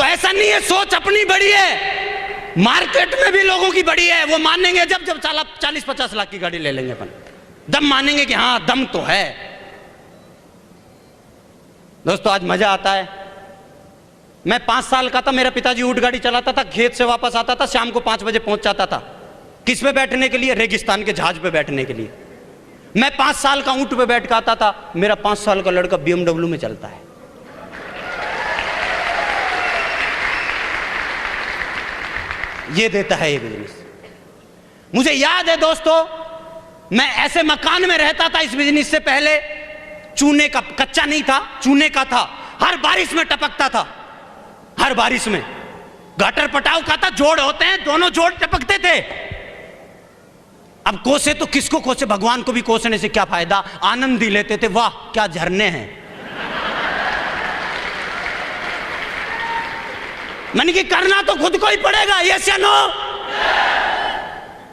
ऐसा नहीं है, सोच अपनी बड़ी है, मार्केट में भी लोगों की बड़ी है। वो मानेंगे जब 40-50 लाख की गाड़ी ले लेंगे अपन, दम मानेंगे कि हाँ दम तो है। दोस्तों आज मजा आता है। मैं 5 साल का था, मेरा पिताजी ऊंट गाड़ी चलाता था, खेत से वापस आता था, शाम को 5 बजे पहुंच जाता था। किस पे बैठने के लिए? रेगिस्तान के जहाज पे बैठने के लिए। मैं 5 साल का ऊंट पे बैठ के आता था, मेरा 5 साल का लड़का BMW में चलता है। ये देता है ये बिजनेस। मुझे याद है दोस्तों, मैं ऐसे मकान में रहता था इस बिजनेस से पहले, चूने का, कच्चा नहीं था, चूने का था, हर बारिश में टपकता था, हर बारिश में। गटर पटाव का था, जोड़ होते हैं, दोनों जोड़ टपकते थे। अब कोसे तो किसको कोसे, भगवान को भी कोसने से क्या फायदा, आनंद ही लेते थे। वाह क्या झरने हैं। मन की करना तो खुद को ही पड़ेगा, यस या नो।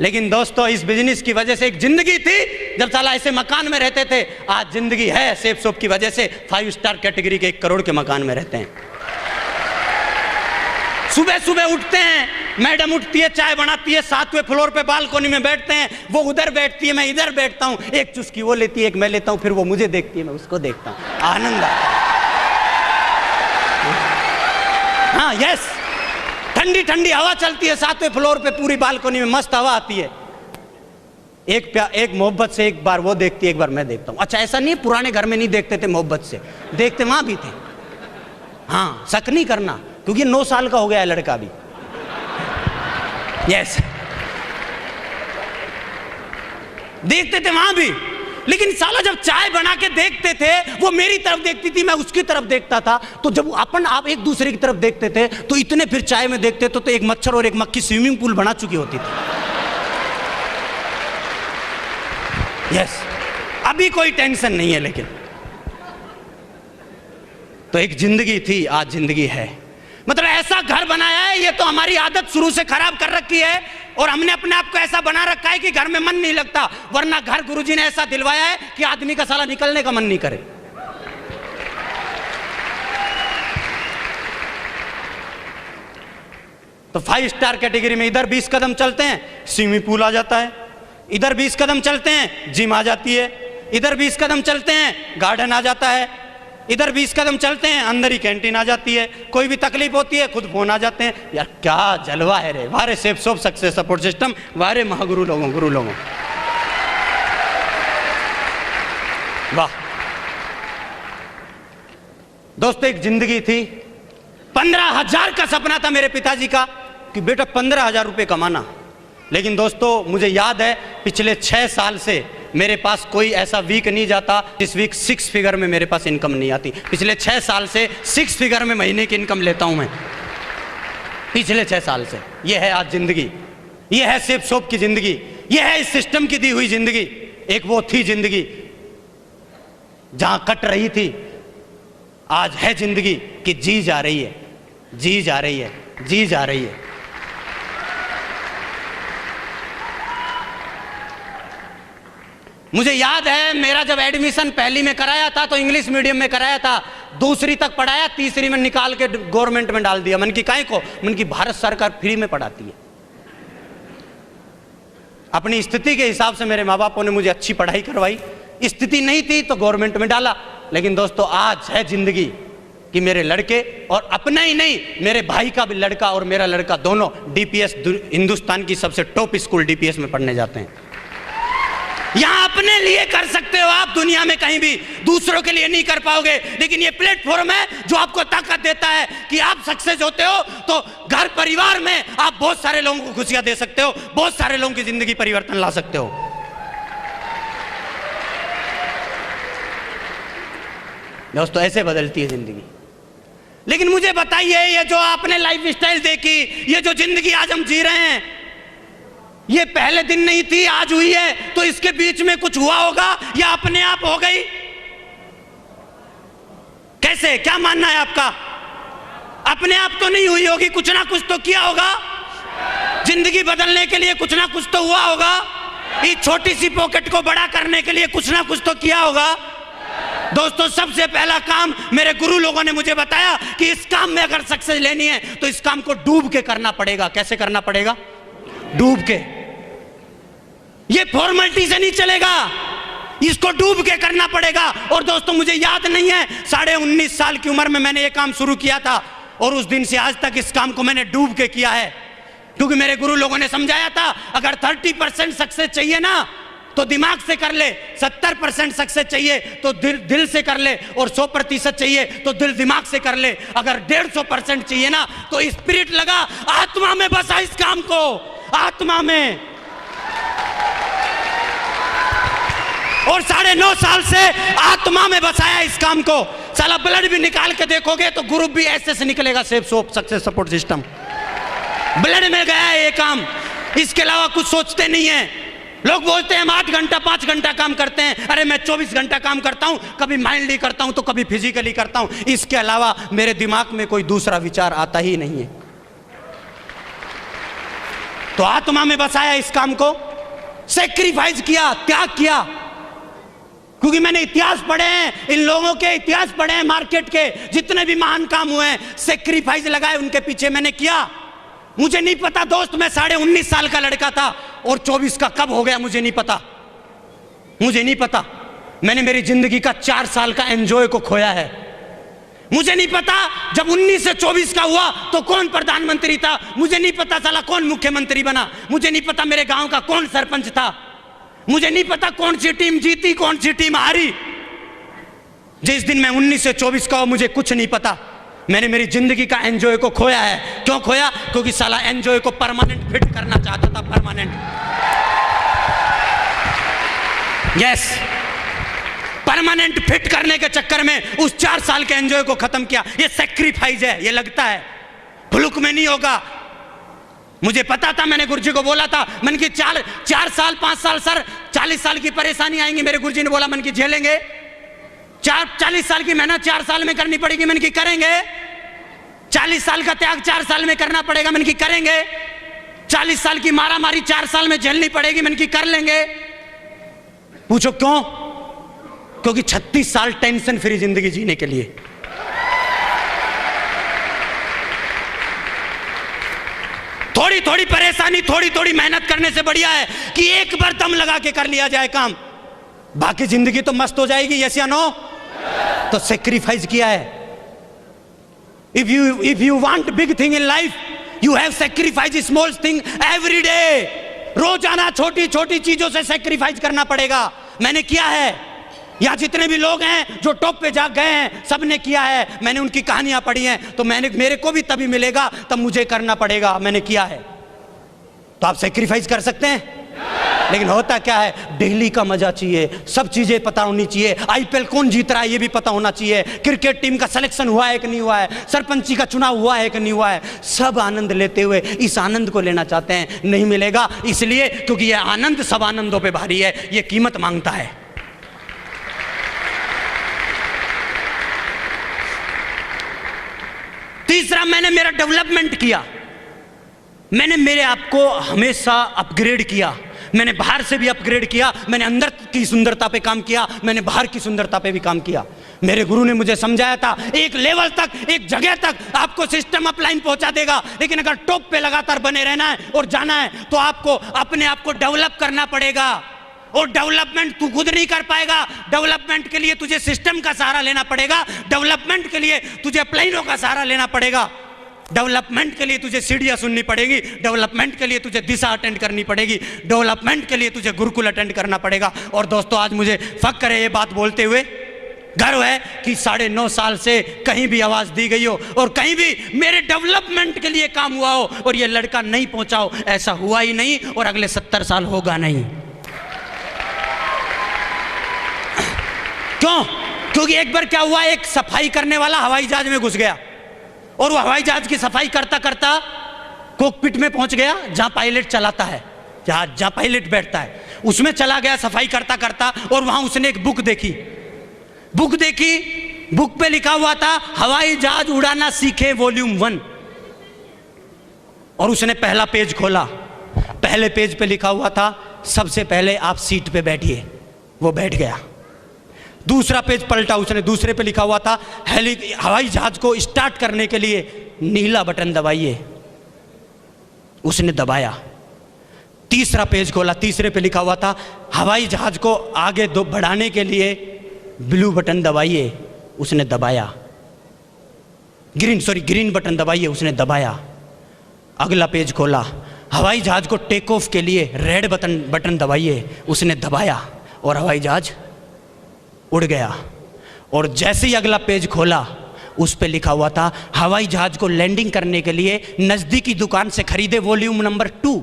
लेकिन दोस्तों इस बिजनेस की वजह से एक जिंदगी थी जब साला ऐसे मकान में रहते थे, आज जिंदगी है सेफ शॉप की वजह से 5 स्टार कैटेगरी के 1 करोड़ के मकान में रहते हैं। सुबह सुबह उठते हैं, मैडम उठती है, चाय बनाती है, 7वें फ्लोर पे बालकोनी में बैठते हैं, वो उधर बैठती है, मैं इधर बैठता हूं, एक चुस्की वो लेती है, एक मैं लेता हूं, फिर वो मुझे देखती है, मैं उसको देखता हूं, आनंद आता है। हाँ यस, ठंडी ठंडी हवा चलती है 7वें फ्लोर पे, पूरी बालकोनी में मस्त हवा आती है। एक मोहब्बत से एक बार वो देखती है, एक बार मैं देखता हूं। अच्छा ऐसा नहीं है पुराने घर में नहीं देखते थे मोहब्बत से, देखते वहां भी थे। हाँ शक नहीं करना, क्योंकि 9 साल का हो गया है लड़का भी। यस देखते थे वहां भी, लेकिन साला जब चाय बना के देखते थे, वो मेरी तरफ देखती थी, मैं उसकी तरफ देखता था। तो जब आप एक दूसरे की तरफ देखते थे तो इतने फिर चाय में देखते तो एक मच्छर और एक मक्खी स्विमिंग पूल बना चुकी होती थी। यस अभी कोई टेंशन नहीं है, लेकिन तो एक जिंदगी थी, आज जिंदगी है। मतलब ऐसा घर बनाया है, ये तो हमारी आदत शुरू से खराब कर रखी है, और हमने अपने आप को ऐसा बना रखा है कि घर में मन नहीं लगता। वरना घर गुरुजी ने ऐसा दिलवाया है कि आदमी का साला निकलने का मन नहीं करे। तो 5 स्टार कैटेगरी में इधर 20 कदम चलते हैं स्विमिंग पूल आ जाता है, इधर 20 कदम चलते हैं जिम आ जाती है, इधर 20 कदम चलते हैं गार्डन आ जाता है, इधर 20 कदम चलते हैं अंदर ही कैंटीन आ जाती है। कोई भी तकलीफ होती है खुद फोन आ जाते हैं। यार क्या जलवा है रे, वारे safe shop success support system, वारे महागुरु लोगों, गुरु लोगों, वाह। दोस्तों एक जिंदगी थी, 15,000 का सपना था मेरे पिताजी का कि बेटा 15,000 रुपये कमाना। लेकिन दोस्तों मुझे याद है पिछले 6 साल से मेरे पास कोई ऐसा वीक नहीं जाता जिस वीक 6 फिगर में मेरे पास इनकम नहीं आती। पिछले 6 साल से 6 फिगर में महीने की इनकम लेता हूं मैं, पिछले 6 साल से। यह है आज जिंदगी, यह है सेफ शॉप की जिंदगी, यह है इस सिस्टम की दी हुई जिंदगी। एक वो थी जिंदगी जहां कट रही थी, आज है जिंदगी कि जी जा रही है, जी जा रही है, जी जा रही है। मुझे याद है मेरा जब एडमिशन पहली में कराया था तो इंग्लिश मीडियम में कराया था, 2री तक पढ़ाया, 3री में निकाल के गवर्नमेंट में डाल दिया। मन की काहे को, मन की भारत सरकार फ्री में पढ़ाती है। अपनी स्थिति के हिसाब से मेरे माँ बापों ने मुझे अच्छी पढ़ाई करवाई, स्थिति नहीं थी तो गवर्नमेंट में डाला। लेकिन दोस्तों आज है जिंदगी कि मेरे लड़के, और अपना ही नहीं मेरे भाई का भी लड़का और मेरा लड़का दोनों DPS, हिंदुस्तान की सबसे टॉप स्कूल DPS में पढ़ने जाते हैं। यहां अपने लिए कर सकते हो आप, दुनिया में कहीं भी दूसरों के लिए नहीं कर पाओगे। लेकिन ये प्लेटफॉर्म है जो आपको ताकत देता है कि आप सक्सेस होते हो तो घर परिवार में आप बहुत सारे लोगों को खुशियां दे सकते हो, बहुत सारे लोगों की जिंदगी परिवर्तन ला सकते हो। दोस्तों ऐसे बदलती है जिंदगी। लेकिन मुझे बताइए, ये जो आपने लाइफ स्टाइल देखी, ये जो जिंदगी आज हम जी रहे हैं, ये पहले दिन नहीं थी, आज हुई है। तो इसके बीच में कुछ हुआ होगा या अपने आप हो गई? कैसे, क्या मानना है आपका? अपने आप तो नहीं हुई होगी, कुछ ना कुछ तो किया होगा। जिंदगी बदलने के लिए कुछ ना कुछ तो हुआ होगा। इस छोटी सी पॉकेट को बड़ा करने के लिए कुछ ना कुछ तो किया होगा। दोस्तों सबसे पहला काम मेरे गुरु लोगों ने मुझे बताया कि इस काम में अगर सक्सेस लेनी है तो इस काम को डूब के करना पड़ेगा। कैसे करना पड़ेगा? डूब के। ये फॉर्मेलिटी से नहीं चलेगा, इसको डूब के करना पड़ेगा। और दोस्तों मुझे याद नहीं है 19.5 साल की उम्र में मैंने ये काम शुरू किया था और उस दिन से आज तक इस काम को मैंने डूब के किया है, क्योंकि मेरे गुरु लोगों ने समझाया था अगर 30% सक्सेस चाहिए ना तो दिमाग से कर ले, 70% सक्सेस चाहिए तो दिल से कर ले, और 100% चाहिए तो दिल दिमाग से कर ले। अगर 150% चाहिए ना तो स्पिरिट लगा, आत्मा में बसा इस काम को, आत्मा में। और 9.5 साल से आत्मा में बसाया इस काम को। साला ब्लड भी निकाल के देखोगे तो ग्रुप भी ऐसे से निकलेगा, safe soap success support system. Blood में गया है ये काम, इसके अलावा कुछ सोचते नहीं है। लोग बोलते हैं हम 8 घंटा 5 घंटा काम करते हैं, अरे मैं 24 घंटा काम करता हूं, कभी माइंडली करता हूं तो कभी फिजिकली करता हूं, इसके अलावा मेरे दिमाग में कोई दूसरा विचार आता ही नहीं है। तो आत्मा में बसाया इस काम को, सेक्रीफाइस किया, त्याग किया। क्योंकि मैंने इतिहास पढ़े हैं, इन लोगों के इतिहास पढ़े हैं, मार्केट के जितने भी महान काम हुए हैं, सेक्रीफाइस लगाए उनके पीछे मैंने किया। मुझे नहीं पता दोस्त, मैं 19.5 साल का लड़का था और 24 का कब हो गया मुझे नहीं पता, मुझे नहीं पता। मैंने मेरी जिंदगी का 4 साल का एंजॉय को खोया है। मुझे नहीं पता जब 19 से 24 का हुआ तो कौन प्रधानमंत्री था, मुझे नहीं पता साला कौन मुख्यमंत्री बना, मुझे नहीं पता मेरे गांव का कौन सरपंच था, मुझे नहीं पता कौन सी टीम जीती कौन सी टीम हारी। जिस दिन मैं 19 से 24 का हूं मुझे कुछ नहीं पता। मैंने मेरी जिंदगी का एंजॉय को खोया है। क्यों खोया? क्योंकि साला एंजॉय को परमानेंट फिट करना चाहता था, परमानेंट। यस, परमानेंट फिट करने के चक्कर में उस 4 साल के एंजॉय को खत्म किया। ये सैक्रिफाइस है, ये लगता है भुलुक में नहीं होगा। मुझे पता था, मैंने गुरुजी को बोला था, मन की 4 साल 5 साल सर 40 साल की परेशानी आएंगी। मेरे गुरुजी ने बोला मन की झेलेंगे, 40 साल की मेहनत 4 साल में करनी पड़ेगी, मन की करेंगे। 40 साल का त्याग 4 साल में करना पड़ेगा, मन की करेंगे। 40 साल की मारा मारी 4 साल में झेलनी पड़ेगी, मन की कर लेंगे। पूछो क्यों? क्योंकि 36 साल टेंशन फ्री जिंदगी जीने के लिए। थोड़ी थोड़ी परेशानी, थोड़ी थोड़ी मेहनत करने से बढ़िया है कि एक बार दम लगा के कर लिया जाए काम, बाकी जिंदगी तो मस्त हो जाएगी। यस या नो? तो सेक्रीफाइस किया है। If you want big thing in life you have sacrifice small thing every day. रोजाना छोटी छोटी चीजों से सेक्रीफाइस करना पड़ेगा। मैंने किया है। यहाँ जितने भी लोग हैं जो टॉप पे जा गए हैं, सबने किया है। मैंने उनकी कहानियां पढ़ी हैं, तो मेरे को भी तभी मिलेगा तब मुझे करना पड़ेगा। मैंने किया है। तो आप सेक्रीफाइस कर सकते हैं, लेकिन होता क्या है, डेली का मजा चाहिए, सब चीजें पता होनी चाहिए। आईपीएल कौन जीत रहा है ये भी पता होना चाहिए, क्रिकेट टीम का सिलेक्शन हुआ है कि नहीं हुआ है, सरपंची का चुनाव हुआ है कि नहीं हुआ है। सब आनंद लेते हुए इस आनंद को लेना चाहते हैं, नहीं मिलेगा। इसलिए क्योंकि ये आनंद सब आनंदों पे भारी है, ये कीमत मांगता है। तीसरा, मैंने मेरा डेवलपमेंट किया। मैंने मेरे आप को हमेशा अपग्रेड किया। मैंने बाहर से भी अपग्रेड किया, मैंने अंदर की सुंदरता पे काम किया, मैंने बाहर की सुंदरता पे भी काम किया। मेरे गुरु ने मुझे समझाया था, एक लेवल तक, एक जगह तक आपको सिस्टम अपलाइन पहुंचा देगा, लेकिन अगर टॉप पे लगातार बने रहना है और जाना है तो आपको अपने आप को डेवलप करना पड़ेगा। और डेवलपमेंट तू खुद नहीं कर पाएगा। डेवलपमेंट के लिए तुझे सिस्टम का सहारा लेना पड़ेगा। डेवलपमेंट के लिए तुझे अपलाइनों का सहारा लेना पड़ेगा। डेवलपमेंट के लिए तुझे सीढ़ियां सुननी पड़ेगी। डेवलपमेंट के लिए तुझे दिशा अटेंड करनी पड़ेगी। डेवलपमेंट के लिए तुझे गुरुकुल अटेंड करना पड़ेगा। और दोस्तों, आज मुझे फक्र है ये बात बोलते हुए, गर्व है कि 9.5 साल से कहीं भी आवाज दी गई हो और कहीं भी मेरे डेवलपमेंट के लिए काम हुआ हो और ये लड़का नहीं पहुंचा हो। ऐसा हुआ ही नहीं और अगले 70 साल होगा नहीं। क्यों? क्योंकि एक बार क्या हुआ, एक सफाई करने वाला हवाई जहाज में घुस गया और वो हवाई जहाज की सफाई करता करता कॉकपिट में पहुंच गया, जहां पायलट चलाता है, जहां पायलट बैठता है, उसमें चला गया सफाई करता करता। और वहां उसने एक बुक देखी। बुक पे लिखा हुआ था हवाई जहाज उड़ाना सीखे वॉल्यूम 1। और उसने पहला पेज खोला। पहले पेज पे लिखा हुआ था सबसे पहले आप सीट पे बैठिए। वो बैठ गया। दूसरा पेज पलटा, उसने दूसरे पे लिखा हुआ था हवाई जहाज को स्टार्ट करने के लिए नीला बटन दबाइए, उसने दबाया। तीसरा पेज खोला, तीसरे पे लिखा हुआ था हवाई जहाज को आगे बढ़ाने के लिए ब्लू बटन दबाइए, उसने दबाया। ग्रीन बटन दबाइए, उसने दबाया। अगला पेज खोला, हवाई जहाज को टेक ऑफ के लिए रेड बटन दबाइए, उसने दबाया और हवाई जहाज उड़ गया। और जैसे ही अगला पेज खोला, उस पे लिखा हुआ था हवाई जहाज को लैंडिंग करने के लिए नजदीकी दुकान से खरीदे वॉल्यूम नंबर 2।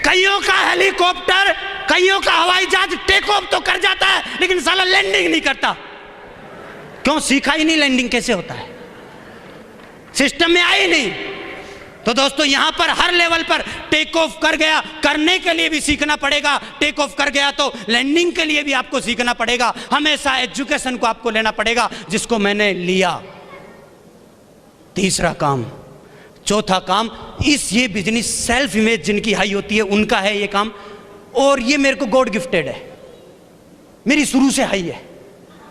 कईयों का हेलीकॉप्टर, कईयों का हवाई जहाज टेक ऑफ तो कर जाता है, लेकिन साला लैंडिंग नहीं करता। क्यों? सीखा ही नहीं लैंडिंग कैसे होता है, सिस्टम में आई नहीं। तो दोस्तों यहां पर हर लेवल पर टेक ऑफ कर गया, करने के लिए भी सीखना पड़ेगा। टेक ऑफ कर गया तो लैंडिंग के लिए भी आपको सीखना पड़ेगा। हमेशा एजुकेशन को आपको लेना पड़ेगा, जिसको मैंने लिया। तीसरा काम, चौथा काम, ये बिजनेस सेल्फ इमेज जिनकी हाई होती है उनका है ये काम, और ये मेरे को गॉड गिफ्टेड है, मेरी शुरू से हाई है।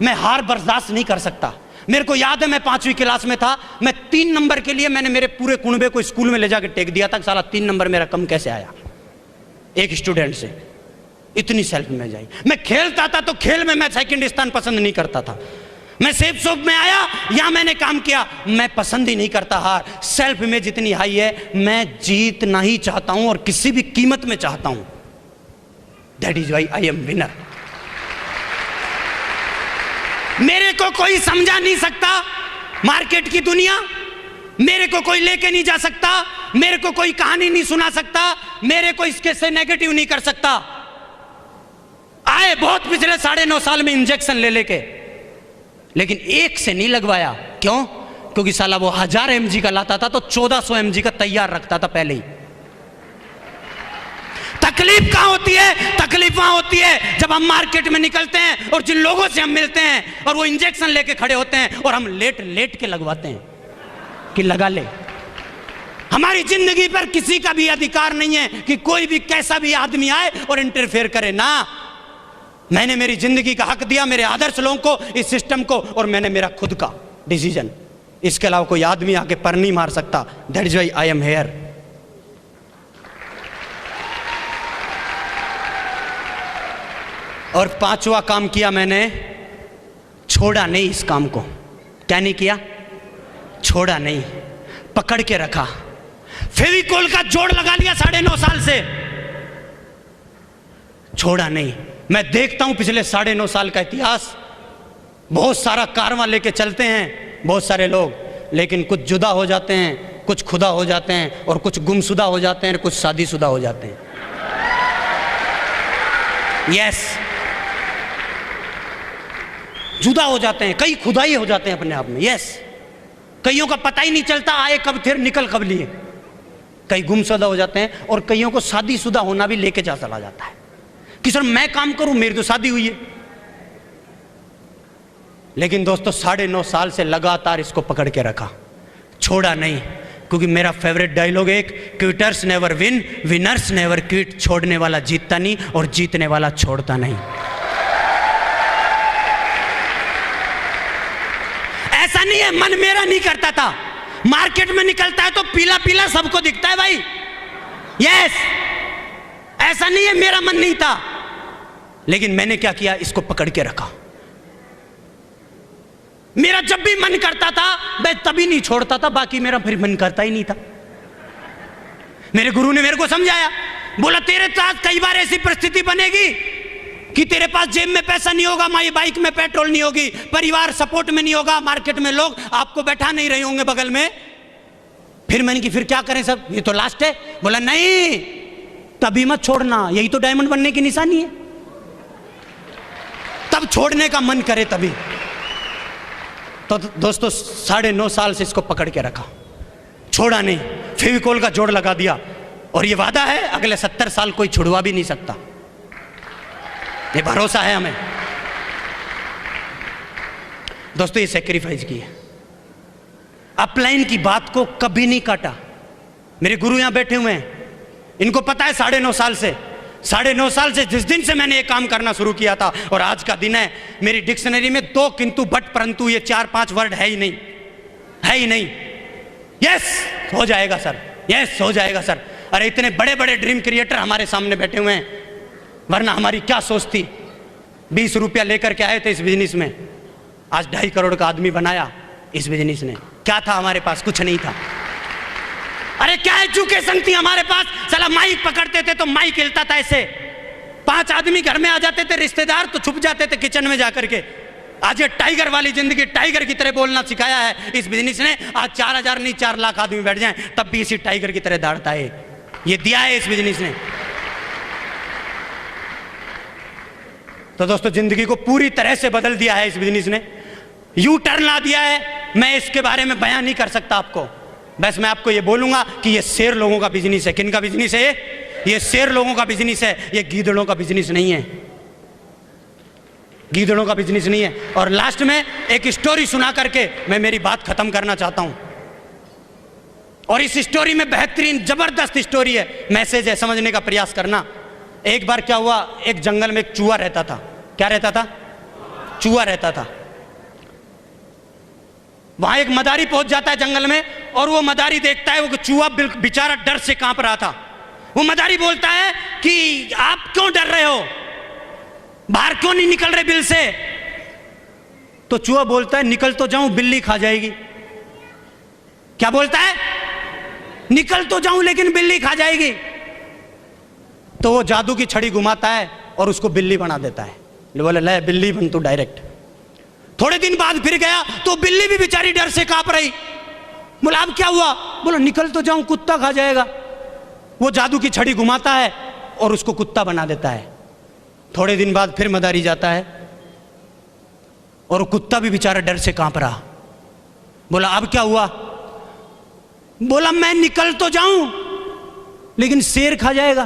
मैं हार बर्दाश्त नहीं कर सकता। मेरे को याद है मैं 5वीं क्लास में था, मैं 3 नंबर के लिए मैंने मेरे पूरे कुनबे को स्कूल में ले जाकर टेक दिया था। साला 3 नंबर मेरा कम कैसे आया एक स्टूडेंट से। इतनी सेल्फ इमेज आई। मैं खेलता था तो खेल में मैं सेकंड स्थान पसंद नहीं करता था। मैं सेफ शॉप में आया, यहां मैंने काम किया, मैं पसंद ही नहीं करता हार। सेल्फ इमेज इतनी हाई है, मैं जीतना ही चाहता हूं और किसी भी कीमत में चाहता हूं। That is why I am winner. मेरे को कोई समझा नहीं सकता, मार्केट की दुनिया मेरे को कोई लेके नहीं जा सकता, मेरे को कोई कहानी नहीं सुना सकता, मेरे को इसके से नेगेटिव नहीं कर सकता। आए बहुत पिछले 9.5 साल में इंजेक्शन ले लेके, लेकिन एक से नहीं लगवाया। क्यों? क्योंकि साला वो 1000 mg का लाता था तो 1400 mg का तैयार रखता था पहले ही। तकलीफ कहां होती है? तकलीफ वहां होती है जब हम मार्केट में निकलते हैं और जिन लोगों से हम मिलते हैं और वो इंजेक्शन लेके खड़े होते हैं और हम लेट के लगवाते हैं कि लगा ले। हमारी जिंदगी पर किसी का भी अधिकार नहीं है कि कोई भी कैसा भी आदमी आए और इंटरफेयर करे ना। मैंने मेरी जिंदगी का हक दिया मेरे आदर्श लोगों को, इस सिस्टम को, और मैंने मेरा खुद का डिसीजन। इसके अलावा कोई आदमी आके पर नहीं मार सकता। That is why I am here. और 5वां काम किया मैंने, छोड़ा नहीं इस काम को। क्या नहीं किया? छोड़ा नहीं, पकड़ के रखा। फेविकोल का जोड़ लगा लिया 9.5 साल से, छोड़ा नहीं। मैं देखता हूं पिछले 9.5 साल का इतिहास, बहुत सारा कारवां लेके चलते हैं बहुत सारे लोग, लेकिन कुछ जुदा हो जाते हैं, कुछ खुदा हो जाते हैं, और कुछ गुमशुदा हो जाते हैं, कुछ शादीशुदा हो जाते हैं। यस, जुदा हो जाते हैं, कई खुदाई हो जाते हैं अपने आप में। यस, कईयों का पता ही नहीं चलता आए कब थे निकल कब लिए। कई गुमशुदा हो जाते हैं, और कईयों को शादीशुदा होना भी लेके जा चला जाता है कि सर मैं काम करूं, मेरी तो शादी हुई है। लेकिन दोस्तों 9.5 साल से लगातार इसको पकड़ के रखा, छोड़ा नहीं। क्योंकि मेरा फेवरेट डायलॉग एक, quitters never win, winners never quit. छोड़ने वाला जीतता नहीं और जीतने वाला छोड़ता नहीं। ऐसा नहीं है मन मेरा नहीं करता था, मार्केट में निकलता है तो पीला पीला सबको दिखता है भाई। यस, ऐसा नहीं है मेरा मन नहीं था, लेकिन मैंने क्या किया, इसको पकड़ के रखा। मेरा जब भी मन करता था मैं तभी नहीं छोड़ता था, बाकी मेरा फिर मन करता ही नहीं था। मेरे गुरु ने मेरे को समझाया, बोला तेरे साथ कई बार ऐसी परिस्थिति बनेगी कि तेरे पास जेब में पैसा नहीं होगा, माई बाइक में पेट्रोल नहीं होगी, परिवार सपोर्ट में नहीं होगा, मार्केट में लोग आपको बैठा नहीं रहे होंगे बगल में। फिर मैंने कि फिर क्या करें सब, ये तो लास्ट है। बोला नहीं, तभी मत छोड़ना, यही तो डायमंड बनने की निशानी है। तब छोड़ने का मन करे तभी। तो दोस्तों 9.5 साल से इसको पकड़ के रखा, छोड़ा नहीं, फेविकोल का जोड़ लगा दिया, और ये वादा है अगले 70 साल कोई छुड़वा भी नहीं सकता। ये भरोसा है हमें। दोस्तों ये सैक्रिफाइस की है, अपलाइन की बात को कभी नहीं काटा। मेरे गुरु यहां बैठे हुए हैं, इनको पता है 9.5 साल से जिस दिन से मैंने ये काम करना शुरू किया था और आज का दिन है, मेरी डिक्शनरी में 2 किंतु बट परंतु ये 4-5 वर्ड है ही नहीं। यस हो जाएगा सर, यस हो जाएगा सर। अरे इतने बड़े बड़े ड्रीम क्रिएटर हमारे सामने बैठे हुए हैं, वरना हमारी क्या सोच थी। 20 रुपया लेकर के आए थे इस बिजनेस में, आज 2.5 करोड़ का आदमी बनाया इस बिजनेस ने। क्या था हमारे पास? कुछ नहीं था। अरे क्या एजुकेशन थी हमारे पास? साला माइक पकड़ते थे तो माइक हिलता था ऐसे, 5 आदमी घर में आ जाते थे रिश्तेदार तो छुप जाते थे किचन में जाकर के। आज ये टाइगर वाली जिंदगी, टाइगर की तरह बोलना सिखाया है इस बिजनेस ने। आज 4,000 नहीं 4 लाख आदमी बैठ जाएं तब भी इसी टाइगर की तरह दौड़ता है। ये दिया है इस बिजनेस ने। तो दोस्तों जिंदगी को पूरी तरह से बदल दिया है इस बिजनेस ने, यू टर्न ला दिया है। मैं इसके बारे में बयान नहीं कर सकता आपको, बस मैं आपको ये बोलूंगा कि ये शेर लोगों का बिजनेस है। किन का बिजनेस है? ये शेर लोगों का बिजनेस है, ये गीदड़ों का बिजनेस नहीं है, गीदड़ों का बिजनेस नहीं है। और लास्ट में एक स्टोरी सुना करके मैं मेरी बात खत्म करना चाहता हूं। और इस स्टोरी में बेहतरीन जबरदस्त स्टोरी है, मैसेज है, समझने का प्रयास करना। एक बार क्या हुआ, एक जंगल में एक चूहा रहता था। क्या रहता था? चूहा रहता था। वहां एक मदारी पहुंच जाता है जंगल में, और वो मदारी देखता है वो चूहा बेचारा डर से कांप रहा था। वो मदारी बोलता है कि आप क्यों डर रहे हो, बाहर क्यों नहीं निकल रहे बिल से? तो चूहा बोलता है निकल तो जाऊं बिल्ली खा जाएगी। क्या बोलता है? निकल तो जाऊं लेकिन बिल्ली खा जाएगी। तो वो जादू की छड़ी घुमाता है और उसको बिल्ली बना देता है। बोले ले बिल्ली बन तू डायरेक्ट। थोड़े दिन बाद फिर गया तो बिल्ली भी बेचारी डर से कांप रही। बोला अब क्या हुआ? बोला निकल तो जाऊं कुत्ता खा जाएगा। वो जादू की छड़ी घुमाता है और उसको कुत्ता बना देता है। थोड़े दिन बाद फिर मदारी जाता है और वो कुत्ता भी बेचारा डर से कांप रहा। बोला अब क्या हुआ? बोला मैं निकल तो जाऊं लेकिन शेर खा जाएगा।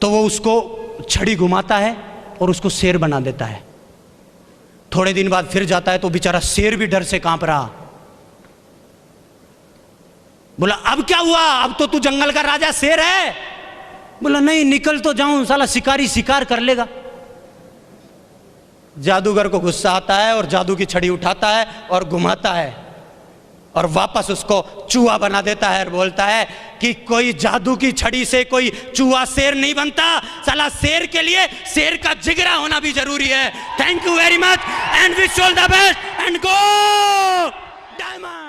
तो वो उसको छड़ी घुमाता है और उसको शेर बना देता है। थोड़े दिन बाद फिर जाता है तो बेचारा शेर भी डर से कांप रहा। बोला अब क्या हुआ? अब तो तू जंगल का राजा शेर है। बोला नहीं निकल तो जाऊं, साला शिकारी शिकार कर लेगा। जादूगर को गुस्सा आता है और जादू की छड़ी उठाता है और घुमाता है और वापस उसको चूहा बना देता है और बोलता है कि कोई जादू की छड़ी से कोई चूहा शेर नहीं बनता, साला शेर के लिए शेर का जिगरा होना भी जरूरी है। Thank you very much and wish all the best and go diamond.